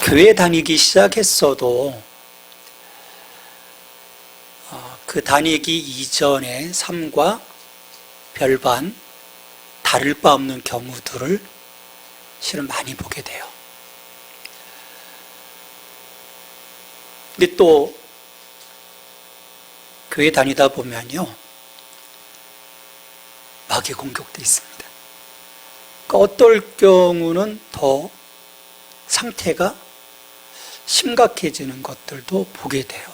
교회 다니기 시작했어도 그 다니기 이전의 삶과 별반 다를 바 없는 경우들을 실은 많이 보게 돼요. 근데 또 교회 다니다 보면요, 마귀 공격도 있습니다. 그러니까 어떨 경우는 더 상태가 심각해지는 것들도 보게 돼요.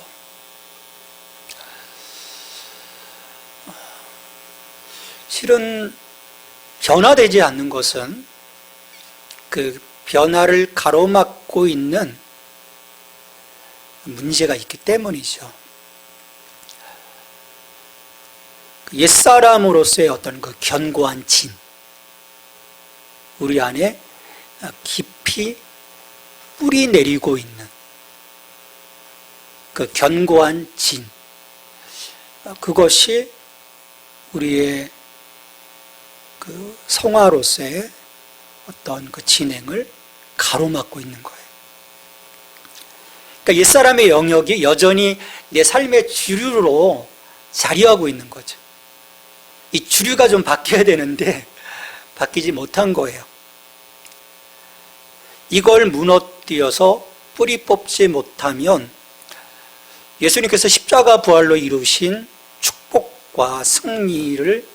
실은 변화되지 않는 것은 그 변화를 가로막고 있는 문제가 있기 때문이죠. 옛사람으로서의 어떤 그 견고한 진, 우리 안에 깊이 뿌리 내리고 있는 그 견고한 진, 그것이 우리의 그 성화로서의 어떤 그 진행을 가로막고 있는 거예요. 그러니까 옛사람의 영역이 여전히 내 삶의 주류로 자리하고 있는 거죠. 이 주류가 좀 바뀌어야 되는데 바뀌지 못한 거예요. 이걸 무너뜨려서 뿌리 뽑지 못하면 예수님께서 십자가 부활로 이루신 축복과 승리를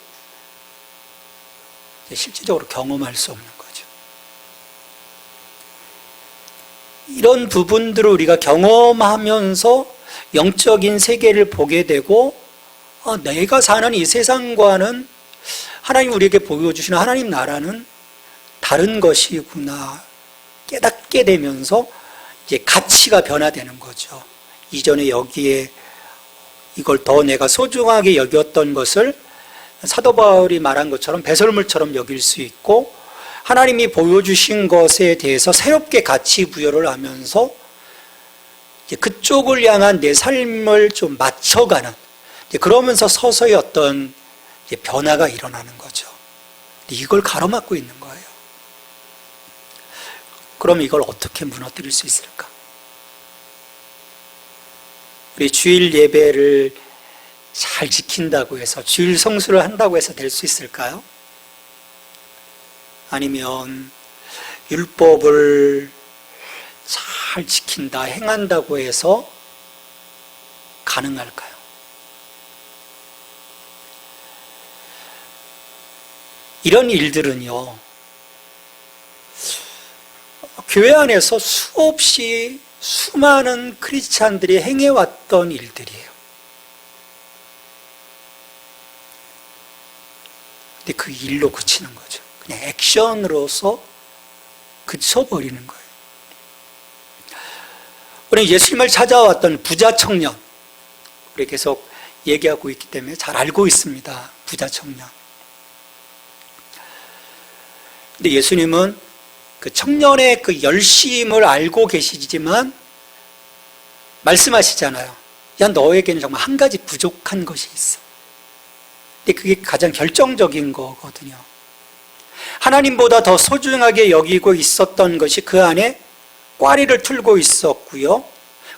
실질적으로 경험할 수 없는 거죠. 이런 부분들을 우리가 경험하면서 영적인 세계를 보게 되고, 내가 사는 이 세상과는 하나님 우리에게 보여주시는 하나님 나라는 다른 것이구나 깨닫게 되면서 이제 가치가 변화되는 거죠. 이전에 여기에 이걸 더 내가 소중하게 여겼던 것을 사도 바울이 말한 것처럼 배설물처럼 여길 수 있고, 하나님이 보여주신 것에 대해서 새롭게 가치 부여를 하면서 이제 그쪽을 향한 내 삶을 좀 맞춰가는, 그러면서 서서히 어떤 이제 변화가 일어나는 거죠. 이걸 가로막고 있는 거예요. 그럼 이걸 어떻게 무너뜨릴 수 있을까? 우리 주일 예배를 잘 지킨다고 해서, 주일 성수를 한다고 해서 될 수 있을까요? 아니면 율법을 잘 지킨다, 행한다고 해서 가능할까요? 이런 일들은요, 교회 안에서 수없이 수많은 크리스찬들이 행해왔던 일들이에요. 근데 그 일로 그치는 거죠. 그냥 액션으로서 그쳐버리는 거예요. 우리 예수님을 찾아왔던 부자 청년, 우리 계속 얘기하고 있기 때문에 잘 알고 있습니다. 부자 청년. 근데 예수님은 그 청년의 그 열심을 알고 계시지만 말씀하시잖아요. 야, 너에게는 정말 한 가지 부족한 것이 있어. 근데 그게 가장 결정적인 거거든요. 하나님보다 더 소중하게 여기고 있었던 것이 그 안에 꽈리를 틀고 있었고요.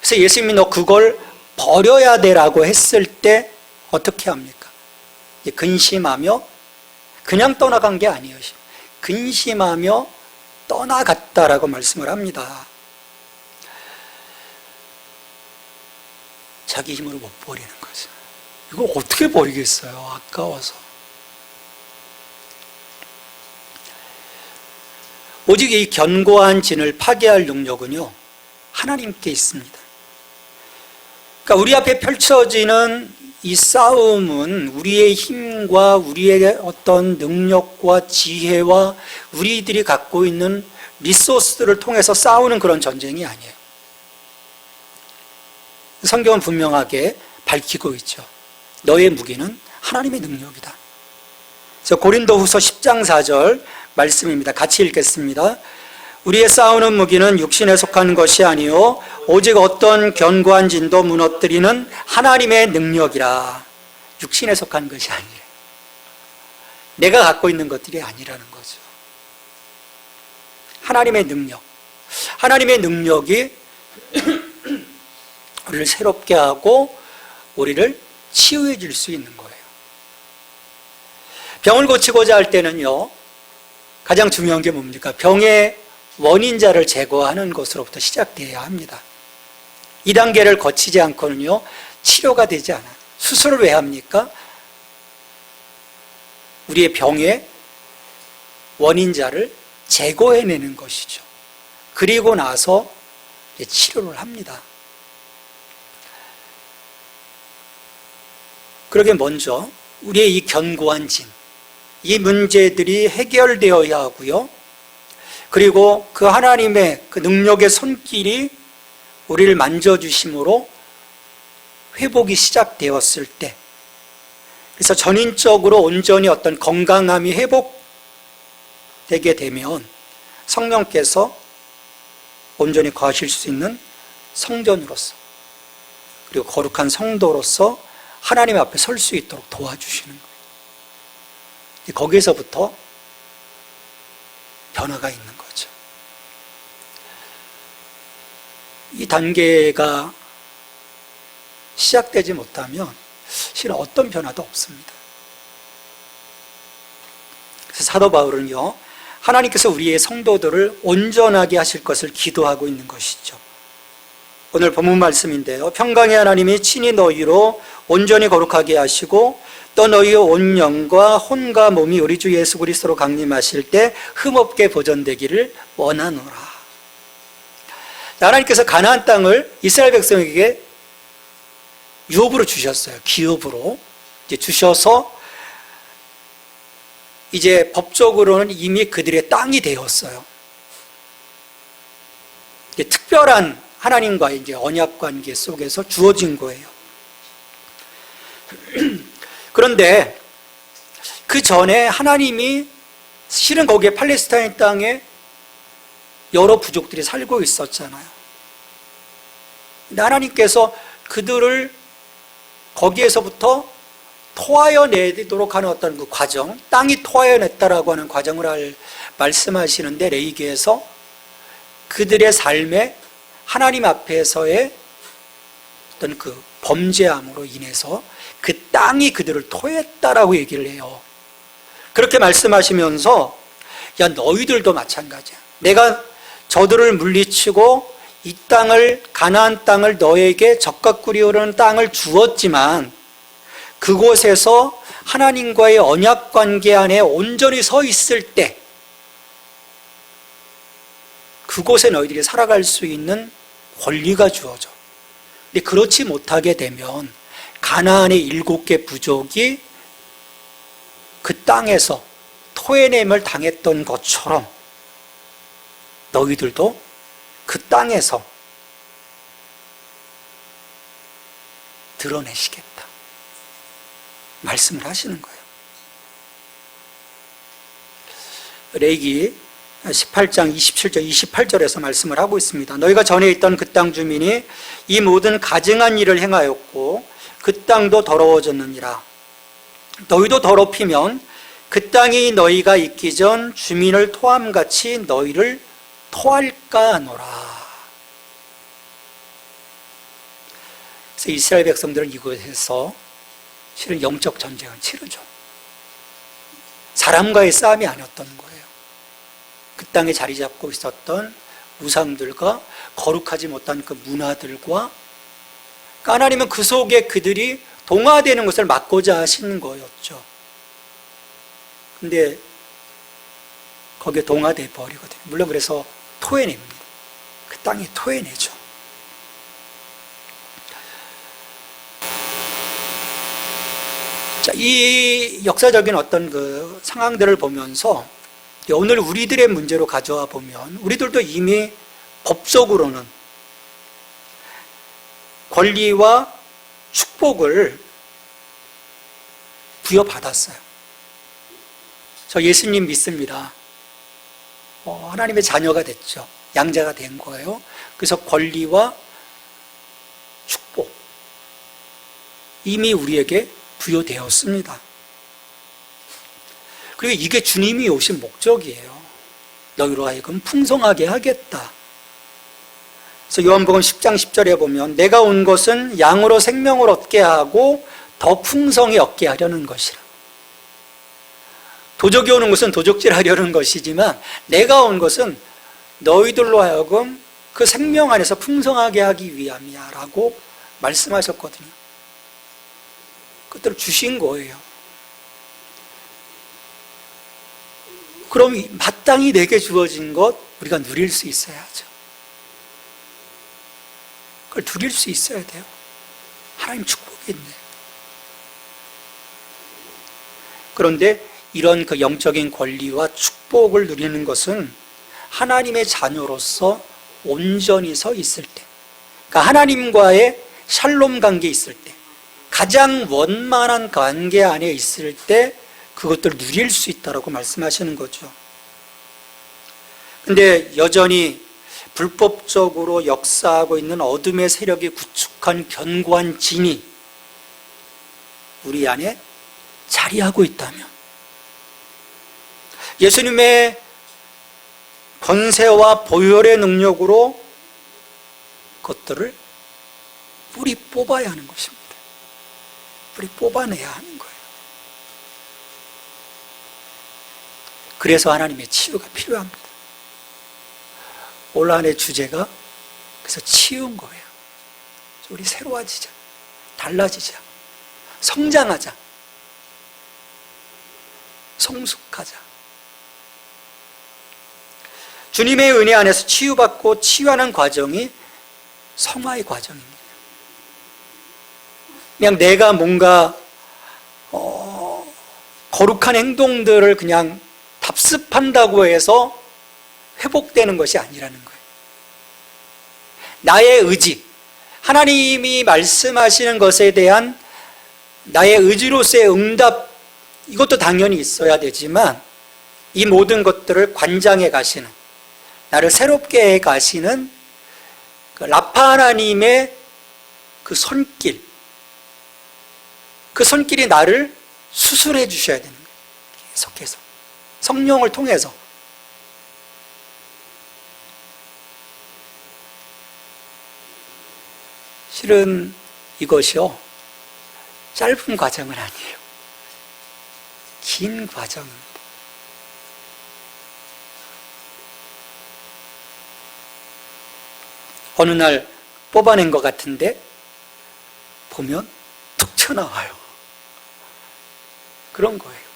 그래서 예수님이 너 그걸 버려야 되라고 했을 때 어떻게 합니까? 근심하며 그냥 떠나간 게 아니에요. 근심하며 떠나갔다라고 말씀을 합니다. 자기 힘으로 못 버리는 거죠. 이걸 어떻게 버리겠어요? 아까워서. 오직 이 견고한 진을 파괴할 능력은요, 하나님께 있습니다. 그러니까 우리 앞에 펼쳐지는 이 싸움은 우리의 힘과 우리의 어떤 능력과 지혜와 우리들이 갖고 있는 리소스들을 통해서 싸우는 그런 전쟁이 아니에요. 성경은 분명하게 밝히고 있죠. 너의 무기는 하나님의 능력이다. 그래서 고린도후서 10장 4절 말씀입니다. 같이 읽겠습니다. 우리의 싸우는 무기는 육신에 속한 것이 아니요 오직 어떤 견고한 진도 무너뜨리는 하나님의 능력이라. 육신에 속한 것이 아니에요. 내가 갖고 있는 것들이 아니라는 거죠. 하나님의 능력. 하나님의 능력이 우리를 새롭게 하고 우리를 치유해 줄 수 있는 거예요. 병을 고치고자 할 때는요, 가장 중요한 게 뭡니까? 병의 원인자를 제거하는 것으로부터 시작되어야 합니다. 이 단계를 거치지 않고는요, 치료가 되지 않아요. 수술을 왜 합니까? 우리의 병의 원인자를 제거해내는 것이죠. 그리고 나서 치료를 합니다. 그러게 먼저 우리의 이 견고한 진, 이 문제들이 해결되어야 하고요. 그리고 그 하나님의 그 능력의 손길이 우리를 만져주심으로 회복이 시작되었을 때, 그래서 전인적으로 온전히 어떤 건강함이 회복되게 되면 성령께서 온전히 거하실 수 있는 성전으로서, 그리고 거룩한 성도로서 하나님 앞에 설 수 있도록 도와주시는 거예요. 거기에서부터 변화가 있는 거죠. 이 단계가 시작되지 못하면 실은 어떤 변화도 없습니다. 그래서 사도 바울은요, 하나님께서 우리의 성도들을 온전하게 하실 것을 기도하고 있는 것이죠. 오늘 본문 말씀인데요, 평강의 하나님이 친히 너희로 온전히 거룩하게 하시고 또 너희의 온 영과 혼과 몸이 우리 주 예수 그리스도로 강림하실 때 흠없게 보존되기를 원하노라. 하나님께서 가나안 땅을 이스라엘 백성에게 유업으로 주셨어요. 기업으로 이제 주셔서 이제 법적으로는 이미 그들의 땅이 되었어요. 이제 특별한 하나님과의 이제 언약 관계 속에서 주어진 거예요. 그런데 그 전에 하나님이 실은 거기에 팔레스타인 땅에 여러 부족들이 살고 있었잖아요. 근데 하나님께서 그들을 거기에서부터 토하여 내도록 하는 어떤 그 과정, 땅이 토하여 냈다라고 하는 과정을 말씀하시는데, 레위기에서 그들의 삶에 하나님 앞에서의 어떤 그 범죄함으로 인해서 그 땅이 그들을 토했다라고 얘기를 해요. 그렇게 말씀하시면서 야, 너희들도 마찬가지야. 내가 저들을 물리치고 이 땅을, 가나안 땅을 너에게 적과 꿀이 흐르는 땅을 주었지만 그곳에서 하나님과의 언약 관계 안에 온전히 서 있을 때 그곳에 너희들이 살아갈 수 있는 권리가 주어져. 근데 그렇지 못하게 되면 가나안의 7개 부족이 그 땅에서 토해냄을 당했던 것처럼 너희들도 그 땅에서 드러내시겠다 말씀을 하시는 거예요. 레위기 18장 27절 28절에서 말씀을 하고 있습니다. 너희가 전에 있던 그 땅 주민이 이 모든 가증한 일을 행하였고 그 땅도 더러워졌느니라. 너희도 더럽히면 그 땅이 너희가 있기 전 주민을 토함같이 너희를 토할까 하노라. 그래서 이스라엘 백성들은 이곳에서 실은 영적 전쟁을 치르죠. 사람과의 싸움이 아니었던 거예요. 그 땅에 자리 잡고 있었던 우상들과 거룩하지 못한 그 문화들과, 하나님은 그 속에 그들이 동화되는 것을 막고자 하시는 거였죠. 근데 거기에 동화돼 버리거든요. 물론 그래서 토해냅니다. 그 땅이 토해내죠. 자, 이 역사적인 어떤 그 상황들을 보면서 오늘 우리들의 문제로 가져와 보면 우리들도 이미 법적으로는 권리와 축복을 부여받았어요. 저 예수님 믿습니다. 하나님의 자녀가 됐죠. 양자가 된 거예요. 그래서 권리와 축복 이미 우리에게 부여되었습니다. 그리고 이게 주님이 오신 목적이에요. 너희로 하여금 풍성하게 하겠다. 그래서 요한복음 10장 10절에 보면 내가 온 것은 양으로 생명을 얻게 하고 더 풍성히 얻게 하려는 것이라. 도적이 오는 것은 도적질하려는 것이지만 내가 온 것은 너희들로 하여금 그 생명 안에서 풍성하게 하기 위함이야 라고 말씀하셨거든요. 그것들을 주신 거예요. 그럼 마땅히 내게 주어진 것 우리가 누릴 수 있어야죠. 그걸 누릴 수 있어야 돼요. 하나님 축복이 있네. 그런데 이런 그 영적인 권리와 축복을 누리는 것은 하나님의 자녀로서 온전히 서 있을 때, 그러니까 하나님과의 샬롬 관계 있을 때, 가장 원만한 관계 안에 있을 때 그것들을 누릴 수 있다고 말씀하시는 거죠. 근데 여전히 불법적으로 역사하고 있는 어둠의 세력이 구축한 견고한 진이 우리 안에 자리하고 있다면, 예수님의 권세와 보혈의 능력으로 그것들을 뿌리 뽑아야 하는 것입니다. 뿌리 뽑아내야 하는 거예요. 그래서 하나님의 치유가 필요합니다. 올 한해 주제가 그래서 치유인 거예요. 우리 새로워지자, 달라지자, 성장하자, 성숙하자. 주님의 은혜 안에서 치유받고 치유하는 과정이 성화의 과정입니다. 그냥 내가 뭔가 거룩한 행동들을 그냥 답습한다고 해서 회복되는 것이 아니라는 거예요. 나의 의지, 하나님이 말씀하시는 것에 대한 나의 의지로서의 응답, 이것도 당연히 있어야 되지만 이 모든 것들을 관장해 가시는, 나를 새롭게 해 가시는 그 라파 하나님의 그 손길, 그 손길이 나를 수술해 주셔야 되는 거예요. 계속해서 성령을 통해서. 실은 이것이요, 짧은 과정은 아니에요. 긴 과정입니다. 어느 날 뽑아낸 것 같은데 보면 툭 튀어나와요. 그런 거예요.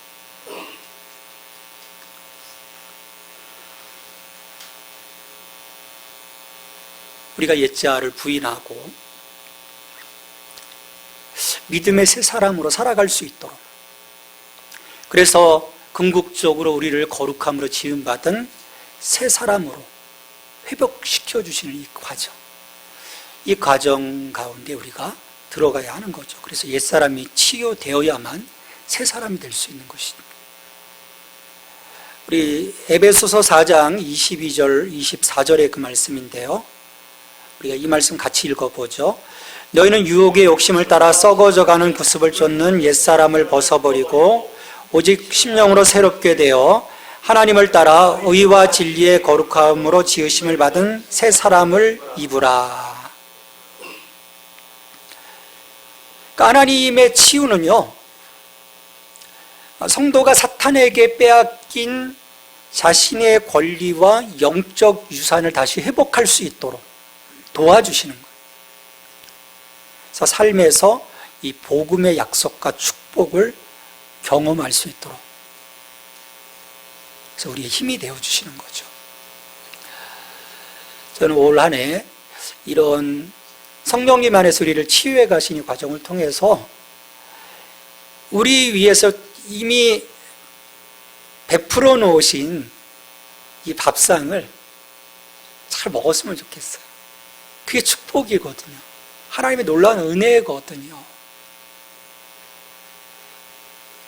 우리가 옛자를 부인하고 믿음의 새 사람으로 살아갈 수 있도록, 그래서 궁극적으로 우리를 거룩함으로 지음받은 새 사람으로 회복시켜 주시는 이 과정 가운데 우리가 들어가야 하는 거죠. 그래서 옛사람이 치유되어야만 새 사람이 될 수 있는 것입니다. 우리 에베소서 4장 22절 24절의 그 말씀인데요, 우리가 이 말씀 같이 읽어보죠. 너희는 유혹의 욕심을 따라 썩어져가는 구습을 쫓는 옛사람을 벗어버리고 오직 심령으로 새롭게 되어 하나님을 따라 의와 진리의 거룩함으로 지으심을 받은 새 사람을 입으라. 그러니까 하나님의 치유는요, 성도가 사탄에게 빼앗긴 자신의 권리와 영적 유산을 다시 회복할 수 있도록 도와주시는 거예요. 그래서 삶에서 이 복음의 약속과 축복을 경험할 수 있도록, 그래서 우리의 힘이 되어주시는 거죠. 저는 올 한 해 이런 성령님 안에서 우리를 치유해 가시는 과정을 통해서 우리 위해서 이미 베풀어 놓으신 이 밥상을 잘 먹었으면 좋겠어요. 그게 축복이거든요. 하나님의 놀라운 은혜거든요.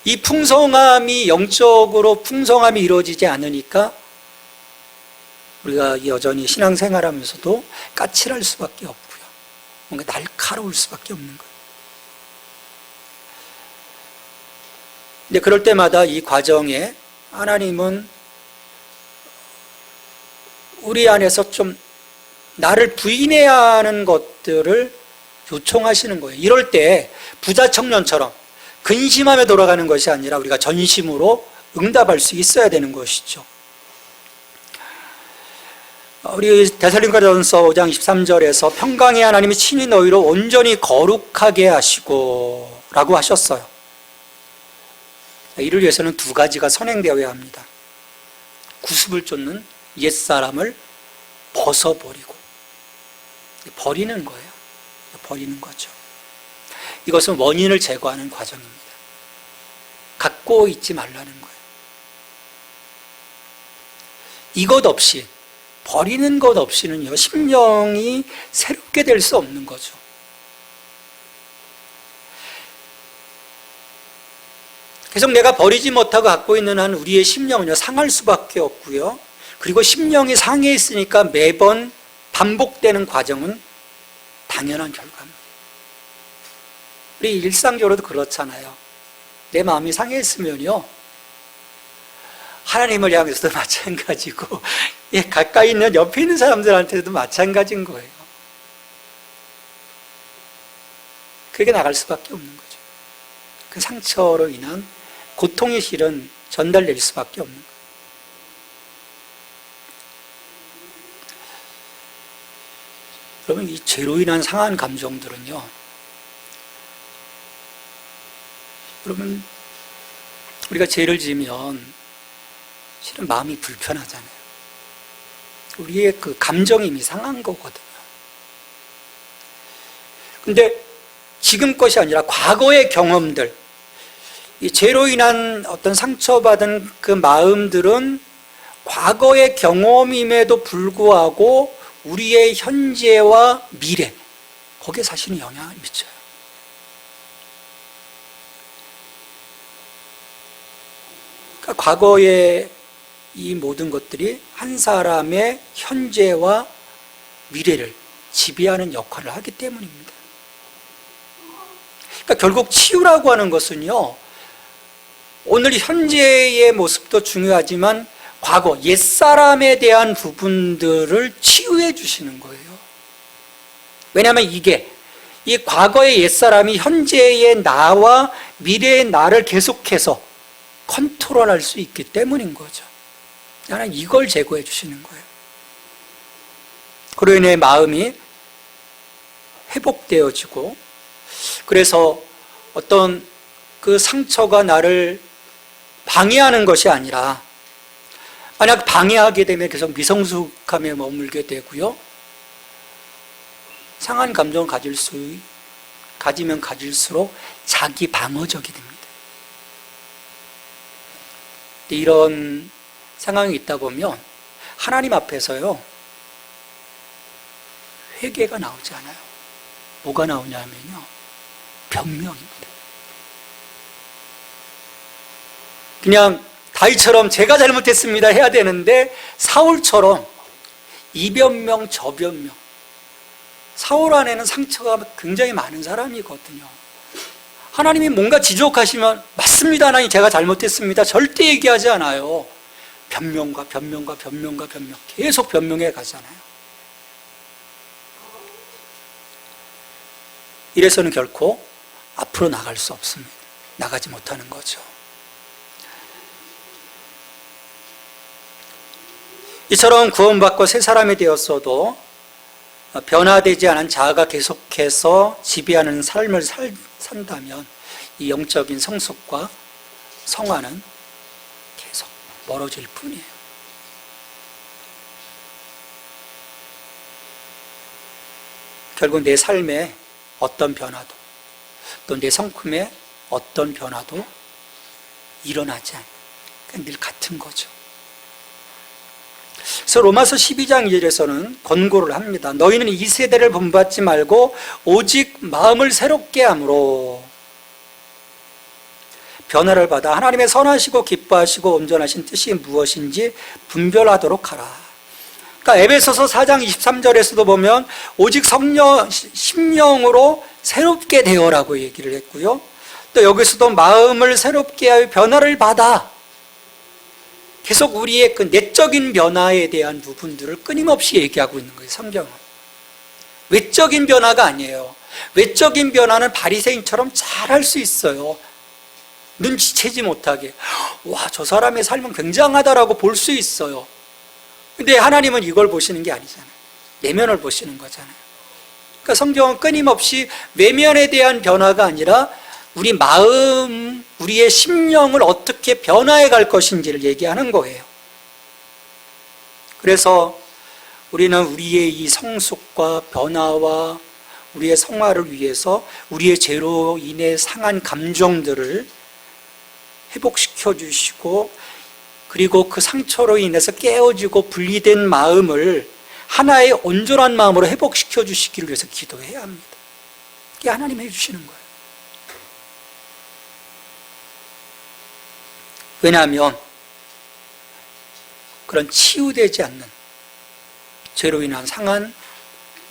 이 풍성함이, 영적으로 풍성함이 이루어지지 않으니까 우리가 여전히 신앙생활하면서도 까칠할 수밖에 없고요, 뭔가 날카로울 수밖에 없는 거예요. 근데 그럴 때마다 이 과정에 하나님은 우리 안에서 좀 나를 부인해야 하는 것들을 요청하시는 거예요. 이럴 때 부자 청년처럼 근심하며 돌아가는 것이 아니라 우리가 전심으로 응답할 수 있어야 되는 것이죠. 우리 데살로니가전서 5장 23절에서 평강의 하나님이 친히 너희를 온전히 거룩하게 하시고 라고 하셨어요. 이를 위해서는 두 가지가 선행되어야 합니다. 구습을 쫓는 옛사람을 벗어버리고, 버리는 거예요. 버리는 거죠. 이것은 원인을 제거하는 과정입니다. 갖고 있지 말라는 거예요. 이것 없이, 버리는 것 없이는요, 심령이 새롭게 될 수 없는 거죠. 계속 내가 버리지 못하고 갖고 있는 한 우리의 심령은요, 상할 수밖에 없고요. 그리고 심령이 상해 있으니까 매번 반복되는 과정은 당연한 결과입니다. 우리 일상적으로도 그렇잖아요. 내 마음이 상해 있으면요, 하나님을 향해서도 마찬가지고, 가까이 있는 옆에 있는 사람들한테도 마찬가지인 거예요. 그렇게 나갈 수밖에 없는 거죠. 그 상처로 인한 고통의 실은 전달될 수밖에 없는 거예요. 여러분, 이 죄로 인한 상한 감정들은요, 여러분, 우리가 죄를 지으면 실은 마음이 불편하잖아요. 우리의 그 감정이 이미 상한 거거든요. 근데 지금 것이 아니라 과거의 경험들, 이 죄로 인한 어떤 상처받은 그 마음들은 과거의 경험임에도 불구하고 우리의 현재와 미래, 거기에 사실은 영향을 미쳐요. 그러니까 과거의 이 모든 것들이 한 사람의 현재와 미래를 지배하는 역할을 하기 때문입니다. 그러니까 결국 치유라고 하는 것은요, 오늘 현재의 모습도 중요하지만 과거, 옛사람에 대한 부분들을 치유해 주시는 거예요. 왜냐하면 이 과거의 옛사람이 현재의 나와 미래의 나를 계속해서 컨트롤할 수 있기 때문인 거죠. 하나님 이걸 제거해 주시는 거예요. 그로 인해 마음이 회복되어지고, 그래서 어떤 그 상처가 나를 방해하는 것이 아니라, 만약 방해하게 되면 계속 미성숙함에 머물게 되고요, 상한 감정을 가지면 가질수록 자기 방어적이 됩니다. 이런 상황이 있다 보면 하나님 앞에서요, 회개가 나오지 않아요. 뭐가 나오냐면요, 변명입니다. 그냥 다윗처럼 제가 잘못했습니다 해야 되는데, 사울처럼 이변명 저변명. 사울 안에는 상처가 굉장히 많은 사람이거든요. 하나님이 뭔가 지적하시면 맞습니다, 하나님 제가 잘못했습니다 절대 얘기하지 않아요. 변명과 변명과 변명과 변명, 계속 변명해 가잖아요. 이래서는 결코 앞으로 나갈 수 없습니다. 나가지 못하는 거죠. 이처럼 구원받고 새 사람이 되었어도 변화되지 않은 자아가 계속해서 지배하는 삶을 산다면 이 영적인 성숙과 성화는 계속 멀어질 뿐이에요. 결국 내 삶에 어떤 변화도, 또 내 성품에 어떤 변화도 일어나지 않아요. 늘 같은 거죠. 그래서 로마서 12장 2절에서는 권고를 합니다. 너희는 이 세대를 본받지 말고 오직 마음을 새롭게 함으로 변화를 받아 하나님의 선하시고 기뻐하시고 온전하신 뜻이 무엇인지 분별하도록 하라. 그러니까 에베소서 4장 23절에서도 보면 오직 심령으로 새롭게 되어라고 얘기를 했고요. 또 여기서도 마음을 새롭게 하여 변화를 받아. 계속 우리의 그 내적인 변화에 대한 부분들을 끊임없이 얘기하고 있는 거예요, 성경은. 외적인 변화가 아니에요. 외적인 변화는 바리새인처럼 잘할 수 있어요. 눈치채지 못하게. 와, 저 사람의 삶은 굉장하다라고 볼 수 있어요. 근데 하나님은 이걸 보시는 게 아니잖아요. 내면을 보시는 거잖아요. 그러니까 성경은 끊임없이 외면에 대한 변화가 아니라 우리 마음, 우리의 심령을 어떻게 변화해 갈 것인지를 얘기하는 거예요. 그래서 우리는 우리의 이 성숙과 변화와 우리의 성화를 위해서 우리의 죄로 인해 상한 감정들을 회복시켜 주시고, 그리고 그 상처로 인해서 깨어지고 분리된 마음을 하나의 온전한 마음으로 회복시켜 주시기를 위해서 기도해야 합니다. 이게 하나님이 해주시는 거예요. 왜냐하면 그런 치유되지 않는 죄로 인한 상한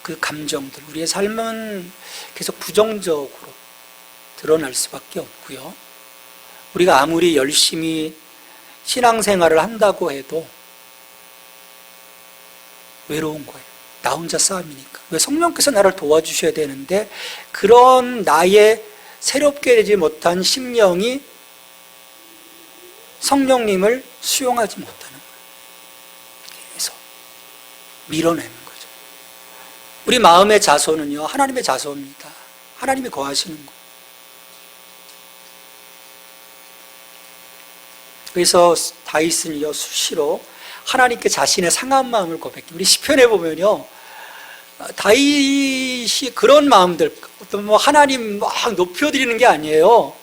그 감정들, 우리의 삶은 계속 부정적으로 드러날 수밖에 없고요. 우리가 아무리 열심히 신앙생활을 한다고 해도 외로운 거예요. 나 혼자 싸움이니까. 왜? 성령께서 나를 도와주셔야 되는데 그런 나의 새롭게 되지 못한 심령이 성령님을 수용하지 못하는 거예요. 그래서 밀어내는 거죠. 우리 마음의 자손은요, 하나님의 자손입니다. 하나님이 거하시는 거예요. 그래서 다윗은요, 수시로 하나님께 자신의 상한 마음을 고백해요. 우리 시편에 보면요, 다윗이 그런 마음들, 어떤 뭐 하나님 막 높여드리는 게 아니에요.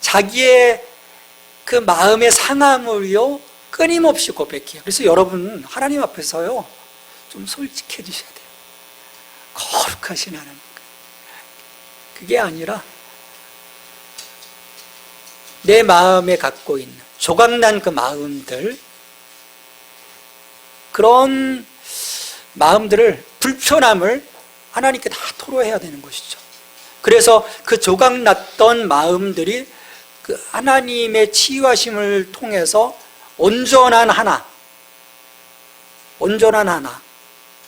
자기의 그 마음의 상함을요, 끊임없이 고백해요. 그래서 여러분, 하나님 앞에서요, 좀 솔직해지셔야 돼요. 거룩하신 하나님. 그게 아니라 내 마음에 갖고 있는 조각난 그 마음들, 그런 마음들을, 불편함을 하나님께 다 토로해야 되는 것이죠. 그래서 그 조각났던 마음들이 그 하나님의 치유하심을 통해서 온전한 하나,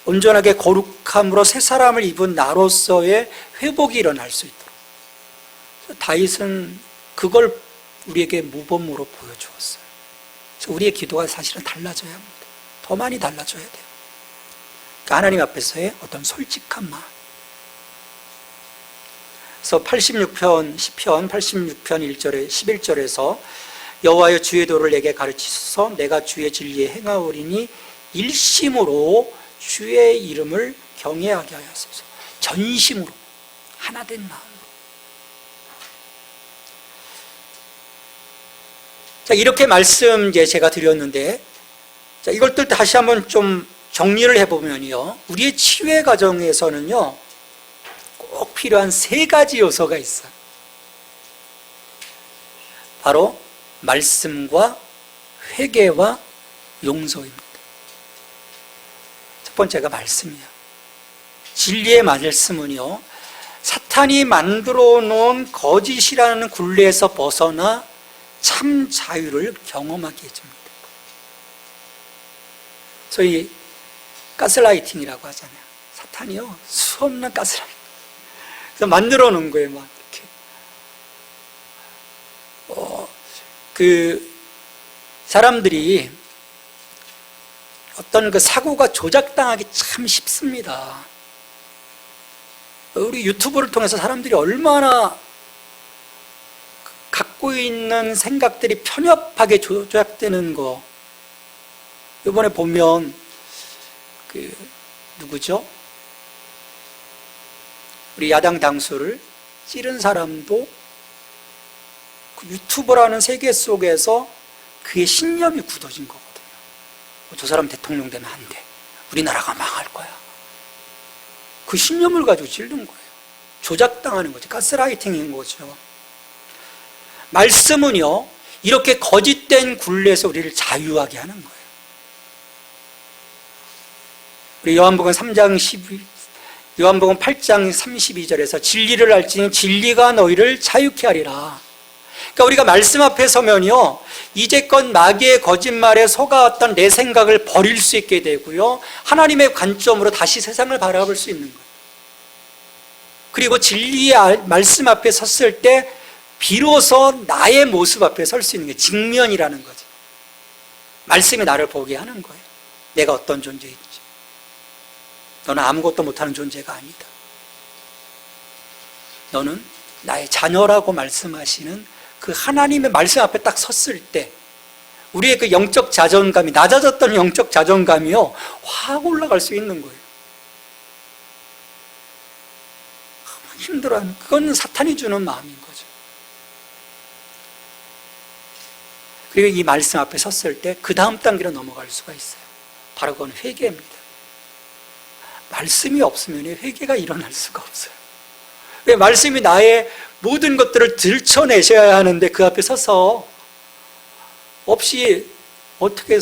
온전하게 거룩함으로 새 사람을 입은 나로서의 회복이 일어날 수 있도록. 다윗은 그걸 우리에게 모범으로 보여주었어요. 그래서 우리의 기도가 사실은 달라져야 합니다. 더 많이 달라져야 돼요. 그러니까 하나님 앞에서의 어떤 솔직한 마음. 그래서 86편, 시편 86편 1절에 11절에서 여호와여 주의 도를 내게 가르치소서, 내가 주의 진리에 행하오리니 일심으로 주의 이름을 경외하게 하소서. 전심으로, 하나된 마음으로. 자, 이렇게 말씀 이제 제가 드렸는데, 자, 이것들 다시 한번 좀 정리를 해보면요, 우리의 치유의 과정에서는요, 꼭 필요한 세 가지 요소가 있어요. 바로 말씀과 회개와 용서입니다. 첫 번째가 말씀이에요. 진리의 말씀은요, 사탄이 만들어 놓은 거짓이라는 굴레에서 벗어나 참 자유를 경험하게 해줍니다. 소위 가스라이팅이라고 하잖아요. 사탄이요, 수없는 가스라이팅. 그래서 만들어 놓은 거예요, 막 이렇게. 그 사람들이 어떤 그 사고가 조작당하기 참 쉽습니다. 우리 유튜브를 통해서 사람들이 얼마나 갖고 있는 생각들이 편협하게 조작되는 거. 이번에 보면 그 누구죠? 우리 야당 당수를 찌른 사람도 그 유튜브라는 세계 속에서 그의 신념이 굳어진 거거든요. 저 사람 대통령 되면 안 돼. 우리나라가 망할 거야. 그 신념을 가지고 찌른 거예요. 조작당하는 거죠. 가스라이팅인 거죠. 말씀은요, 이렇게 거짓된 굴레에서 우리를 자유하게 하는 거예요. 우리 요한복음 8장 32절에서 진리를 알지니 진리가 너희를 자유케 하리라. 그러니까 우리가 말씀 앞에 서면요, 이제껏 마귀의 거짓말에 속아왔던 내 생각을 버릴 수 있게 되고요, 하나님의 관점으로 다시 세상을 바라볼 수 있는 거예요. 그리고 진리의 말씀 앞에 섰을 때 비로소 나의 모습 앞에 설 수 있는 게 직면이라는 거죠. 말씀이 나를 보게 하는 거예요. 내가 어떤 존재인지. 너는 아무것도 못하는 존재가 아니다. 너는 나의 자녀라고 말씀하시는 그 하나님의 말씀 앞에 딱 섰을 때 우리의 그 영적 자존감이, 낮아졌던 영적 자존감이요, 확 올라갈 수 있는 거예요. 힘들어하는, 그건 사탄이 주는 마음인 거죠. 그리고 이 말씀 앞에 섰을 때 그 다음 단계로 넘어갈 수가 있어요. 바로 그건 회개입니다. 말씀이 없으면 회개가 일어날 수가 없어요. 왜? 말씀이 나의 모든 것들을 들춰내셔야 하는데 그 앞에 서서 없이 어떻게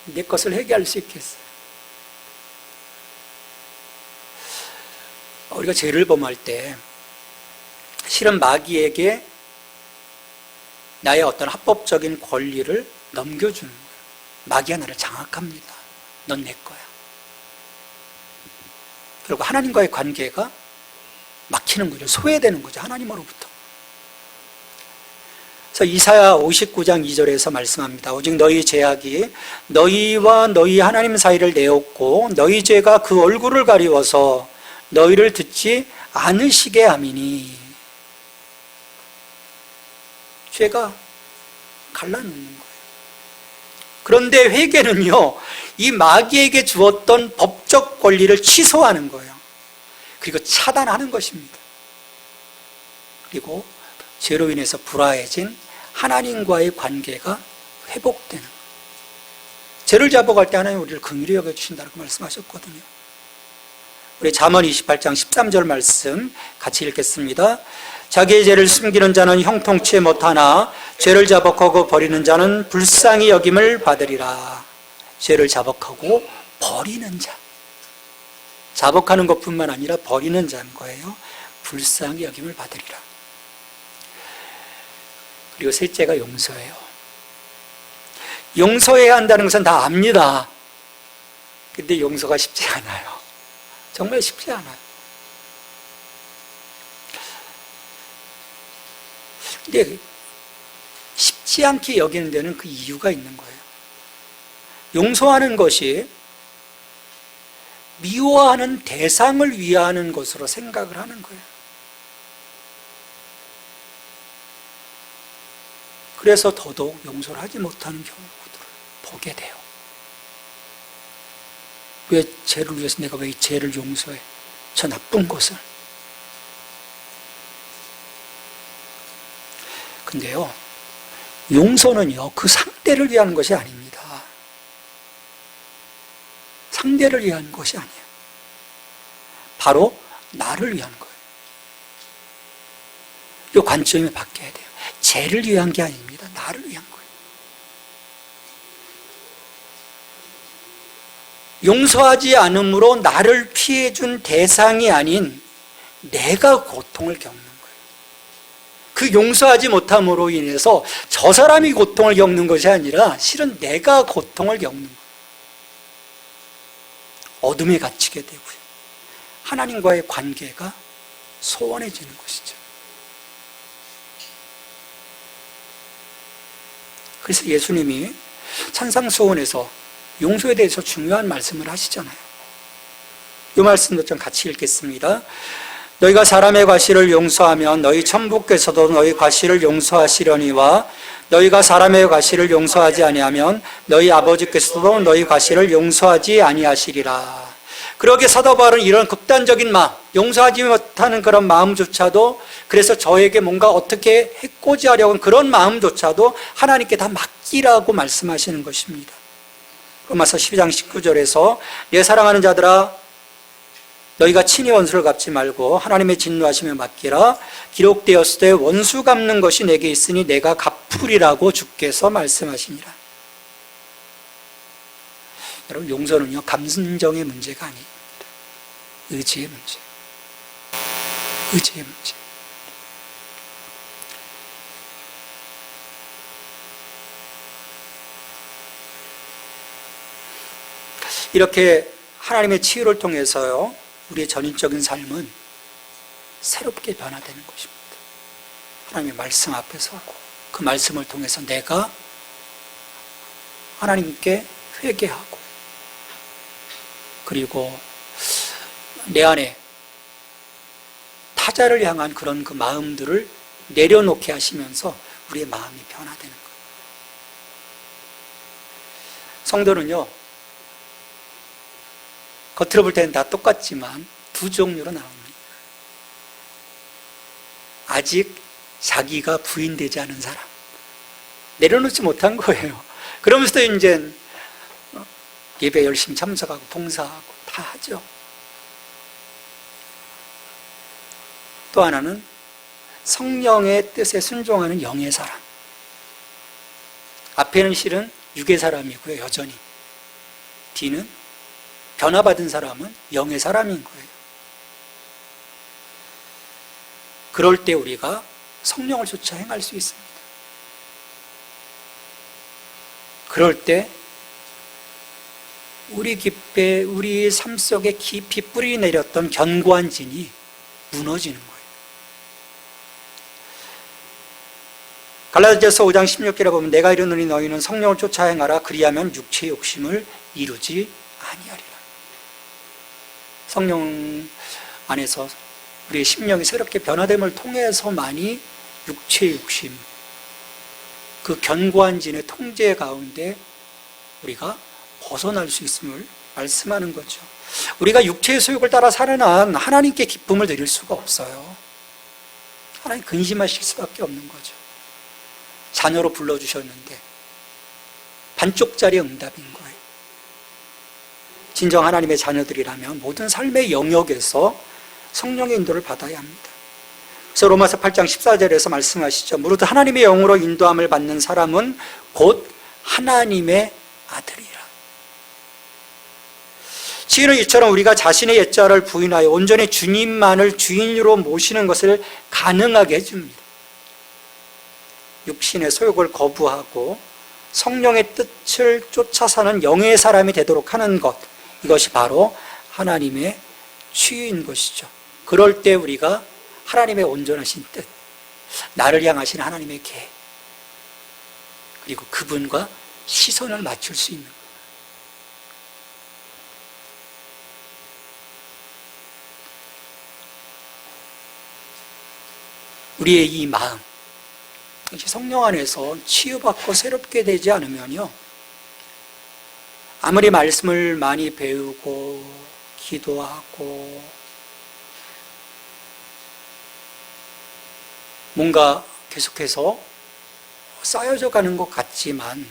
내 것을 회개할 수 있겠어요? 우리가 죄를 범할 때 실은 마귀에게 나의 어떤 합법적인 권리를 넘겨주는 거예요. 마귀가 나를 장악합니다. 넌 내 거야. 그리고 하나님과의 관계가 막히는 거죠. 소외되는 거죠. 하나님으로부터. 그래서 이사야 59장 2절에서 말씀합니다. 오직 너희 죄악이 너희와 너희 하나님 사이를 내었고 너희 죄가 그 얼굴을 가리워서 너희를 듣지 않으시게 함이니. 죄가 갈라놓는 거예요. 그런데 회개는요, 이 마귀에게 주었던 법적 권리를 취소하는 거예요. 그리고 차단하는 것입니다. 그리고 죄로 인해서 불화해진 하나님과의 관계가 회복되는 거예요. 죄를 잡아갈 때 하나님 우리를 긍휼히 여겨주신다고 말씀하셨거든요. 우리 잠언 28장 13절 말씀 같이 읽겠습니다. 자기의 죄를 숨기는 자는 형통치 못하나 죄를 자복하고 버리는 자는 불쌍히 여김을 받으리라. 죄를 자복하고 버리는 자, 자복하는 것뿐만 아니라 버리는 자인 거예요. 불쌍히 여김을 받으리라. 그리고 셋째가 용서예요. 용서해야 한다는 것은 다 압니다. 근데 용서가 쉽지 않아요. 정말 쉽지 않아요. 근데 쉽지 않게 여기는 데는 그 이유가 있는 거예요. 용서하는 것이 미워하는 대상을 위하는 것으로 생각을 하는 거예요. 그래서 더더욱 용서를 하지 못하는 경우들을 보게 돼요. 왜 죄를 위해서 내가 왜 이 죄를 용서해? 저 나쁜 것을. 근데요, 용서는요, 그 상대를 위한 것이 아닙니다. 상대를 위한 것이 아니에요. 바로 나를 위한 거예요. 이 관점이 바뀌어야 돼요. 죄를 위한 게 아닙니다. 나를 위한 거예요. 용서하지 않음으로 나를 피해준 대상이 아닌 내가 고통을 겪는 거예요. 그 용서하지 못함으로 인해서 저 사람이 고통을 겪는 것이 아니라 실은 내가 고통을 겪는 거예요. 어둠에 갇히게 되고요. 하나님과의 관계가 소원해지는 것이죠. 그래서 예수님이 산상수훈에서 용서에 대해서 중요한 말씀을 하시잖아요. 이 말씀도 좀 같이 읽겠습니다. 너희가 사람의 과실을 용서하면 너희 천부께서도 너희 과실을 용서하시려니와 너희가 사람의 과실을 용서하지 아니하면 너희 아버지께서도 너희 과실을 용서하지 아니하시리라. 그러기에 사도 바울은 이런 극단적인 마음, 용서하지 못하는 그런 마음조차도, 그래서 저에게 뭔가 어떻게 해코지 하려고 하는 그런 마음조차도 하나님께 다 맡기라고 말씀하시는 것입니다. 로마서 12장 19절에서 내 사랑하는 자들아 너희가 친히 원수를 갚지 말고 하나님의 진노하심에 맡기라. 기록되었을 때 원수 갚는 것이 내게 있으니 내가 갚으리라고 주께서 말씀하시니라. 여러분, 용서는요, 감정의 문제가 아닙니다. 의지의 문제. 의지의 문제. 이렇게 하나님의 치유를 통해서요, 우리의 전인적인 삶은 새롭게 변화되는 것입니다. 하나님의 말씀 앞에 서고 그 말씀을 통해서 내가 하나님께 회개하고, 그리고 내 안에 타자를 향한 그런 그 마음들을 내려놓게 하시면서 우리의 마음이 변화되는 거예요. 성도는요, 겉으로 볼 때는 다 똑같지만 두 종류로 나옵니다. 아직 자기가 부인되지 않은 사람, 내려놓지 못한 거예요. 그러면서도 이제 예배 열심히 참석하고 봉사하고 다 하죠. 또 하나는 성령의 뜻에 순종하는 영의 사람. 앞에는 실은 육의 사람이고요, 여전히. 뒤는 변화받은 사람은 영의 사람인 거예요. 그럴 때 우리가 성령을 쫓아 행할 수 있습니다. 그럴 때 우리 삶 속에 깊이 뿌리 내렸던 견고한 진이 무너지는 거예요. 갈라디아서 5장 16절에 보면 내가 이르노니 너희는 성령을 쫓아 행하라 그리하면 육체의 욕심을 이루지 아니하리라. 성령 안에서 우리의 심령이 새롭게 변화됨을 통해서만이 육체의 욕심, 그 견고한 진의 통제 가운데 우리가 벗어날 수 있음을 말씀하는 거죠. 우리가 육체의 소욕을 따라 사는 한 하나님께 기쁨을 드릴 수가 없어요. 하나님 근심하실 수밖에 없는 거죠. 자녀로 불러주셨는데 반쪽짜리 응답인 거예요. 진정 하나님의 자녀들이라면 모든 삶의 영역에서 성령의 인도를 받아야 합니다. 그래서 로마서 8장 14절에서 말씀하시죠. 무릇 하나님의 영으로 인도함을 받는 사람은 곧 하나님의 아들이라. 지혜는 이처럼 우리가 자신의 옛자를 부인하여 온전히 주님만을 주인으로 모시는 것을 가능하게 해줍니다. 육신의 소욕을 거부하고 성령의 뜻을 쫓아 사는 영의 사람이 되도록 하는 것, 이것이 바로 하나님의 치유인 것이죠. 그럴 때 우리가 하나님의 온전하신 뜻, 나를 향하신 하나님의 계획, 그리고 그분과 시선을 맞출 수 있는 거예요. 우리의 이 마음, 성령 안에서 치유받고 새롭게 되지 않으면요, 아무리 말씀을 많이 배우고 기도하고 뭔가 계속해서 쌓여져 가는 것 같지만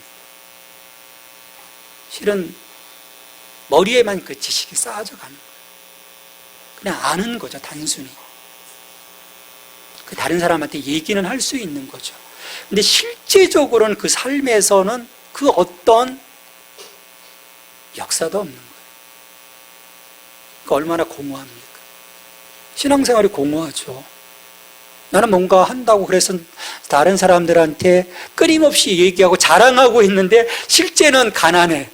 실은 머리에만 그 지식이 쌓여져 가는 거예요. 그냥 아는 거죠, 단순히. 그 다른 사람한테 얘기는 할 수 있는 거죠. 근데 실제적으로는 그 삶에서는 그 어떤 역사도 없는 거예요. 그러니까 얼마나 공허합니까? 신앙생활이 공허하죠. 나는 뭔가 한다고 그래서 다른 사람들한테 끊임없이 얘기하고 자랑하고 있는데 실제는 가난해.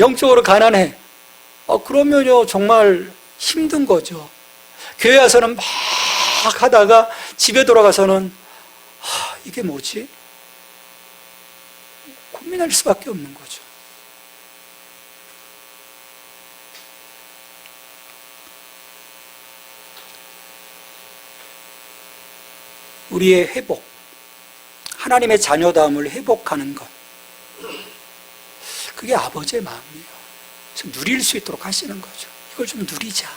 영적으로 가난해. 그러면요 정말 힘든 거죠. 교회 와서는 막 하다가 집에 돌아가서는 이게 뭐지? 고민할 수밖에 없는 거죠. 우리의 회복, 하나님의 자녀다움을 회복하는 것, 그게 아버지의 마음이에요. 좀 누릴 수 있도록 하시는 거죠. 이걸 좀 누리자.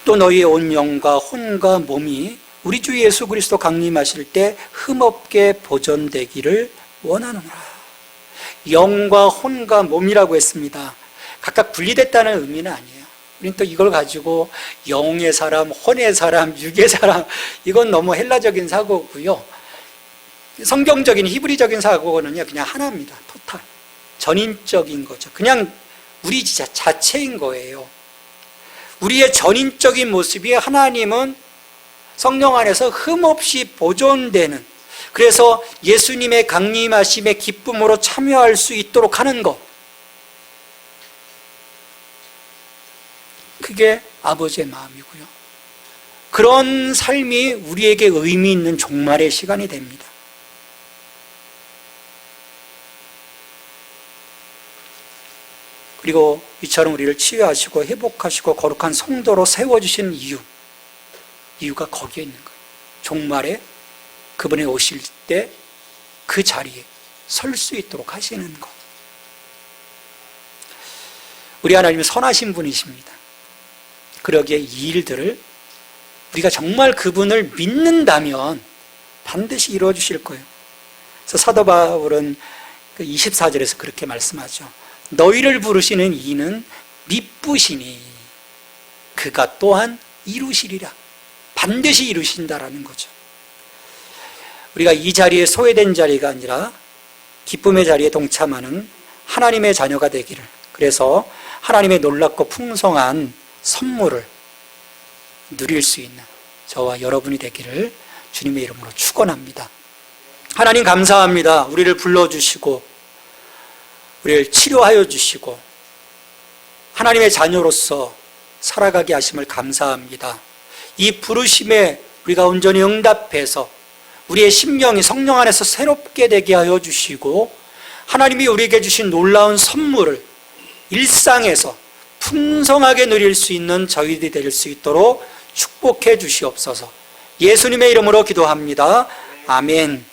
또 너희의 온 영과 혼과 몸이 우리 주 예수 그리스도 강림하실 때 흠없게 보존되기를 원하노라. 영과 혼과 몸이라고 했습니다. 각각 분리됐다는 의미는 아니에요. 우리는 또 이걸 가지고 영의 사람, 혼의 사람, 육의 사람, 이건 너무 헬라적인 사고고요. 성경적인 히브리적인 사고는요 그냥 하나입니다. 토탈, 전인적인 거죠. 그냥 우리 자체인 거예요. 우리의 전인적인 모습이 하나님은 성령 안에서 흠없이 보존되는, 그래서 예수님의 강림하심의 기쁨으로 참여할 수 있도록 하는 것, 그게 아버지의 마음이고요. 그런 삶이 우리에게 의미 있는 종말의 시간이 됩니다. 그리고 이처럼 우리를 치유하시고 회복하시고 거룩한 성도로 세워주신 이유가 거기에 있는 거예요. 종말에 그분이 오실 때 그 자리에 설 수 있도록 하시는 것. 우리 하나님은 선하신 분이십니다. 그러기에 이 일들을 우리가 정말 그분을 믿는다면 반드시 이루어 주실 거예요. 그래서 사도 바울은 24절에서 그렇게 말씀하죠. 너희를 부르시는 이는 미쁘시니 그가 또한 이루시리라. 반드시 이루신다라는 거죠. 우리가 이 자리에 소외된 자리가 아니라 기쁨의 자리에 동참하는 하나님의 자녀가 되기를, 그래서 하나님의 놀랍고 풍성한 선물을 누릴 수 있는 저와 여러분이 되기를 주님의 이름으로 축원합니다. 하나님 감사합니다. 우리를 불러주시고 우리를 치료하여 주시고 하나님의 자녀로서 살아가게 하심을 감사합니다. 이 부르심에 우리가 온전히 응답해서 우리의 심령이 성령 안에서 새롭게 되게 하여 주시고 하나님이 우리에게 주신 놀라운 선물을 일상에서 풍성하게 누릴 수 있는 저희들이 될 수 있도록 축복해 주시옵소서. 예수님의 이름으로 기도합니다. 아멘.